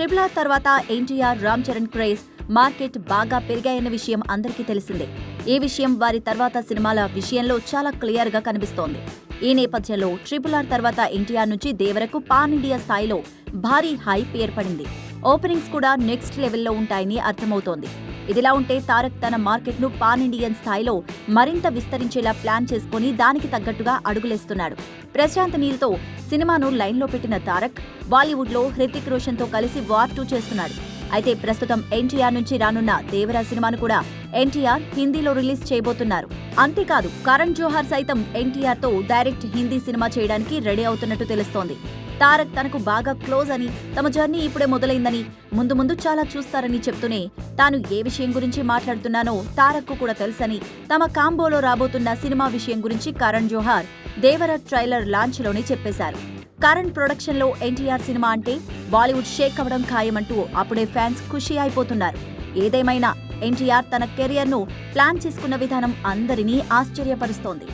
RRR తర్వాత NTR, Ram Charan craze, market బాగా పెరిగాయన్న విషయం అందరికీ తెలిసిందే. ఈ విషయం వారి తర్వాత సినిమాల విషయంలో చాలా క్లియర్ గా కనిపిస్తోంది. ఈ నేపథ్యంలో RRR తర్వాత ఎన్టీఆర్ నుంచి దేవరకు పాన్ ఇండియా స్థాయిలో భారీ హైప్ ఏర్పడింది. ఓపెనింగ్స్ కూడా నెక్స్ట్ లెవెల్లో ఉంటాయని అర్థమవుతోంది. ఇదిలా ఉంటే తారక్ తన మార్కెట్ ను పాన్ ఇండియన్ స్థాయిలో మరింత విస్తరించేలా ప్లాన్ చేసుకుని దానికి తగ్గట్టుగా అడుగులేస్తున్నాడు. ప్రశాంత్ నీల్తో సినిమాను లైన్లో పెట్టిన తారక్ బాలీవుడ్ లో హృతిక్ రోషన్ తో కలిసి వార్ 2 చేస్తున్నాడు. అయితే ప్రస్తుతం ఎన్టీఆర్ నుంచి రానున్న దేవరా సినిమాను కూడా ఎన్టీఆర్ హిందీలో రిలీజ్ చేయబోతున్నారు. అంతేకాదు కరణ్ జోహార్ సైతం ఎన్టీఆర్ తో డైరెక్ట్ హిందీ సినిమా చేయడానికి రెడీ అవుతున్నట్టు తెలుస్తోంది. తారక్ తనకు బాగా క్లోజ్ అని, తమ జర్నీ ఇప్పుడే మొదలైందని, ముందు ముందు చాలా చూస్తారని చెప్తూనే తాను ఏ విషయం గురించి మాట్లాడుతున్నానో తారక్ కు కూడా తెలుసని, తమ కాంబోలో రాబోతున్న సినిమా విషయం గురించి కరణ్ జోహార్ దేవర ట్రైలర్ లాంచ్ లోనే చెప్పేశారు. కరణ్ ప్రొడక్షన్ లో ఎన్టీఆర్ సినిమా అంటే బాలీవుడ్ షేక్ అవడం ఖాయమంటూ అప్పుడే ఫ్యాన్స్ ఖుషి అయిపోతున్నారు. ఏదేమైనా ఎన్టీఆర్ తన కెరియర్ ను ప్లాన్ చేసుకున్న విధానం అందరినీ ఆశ్చర్యపరుస్తోంది.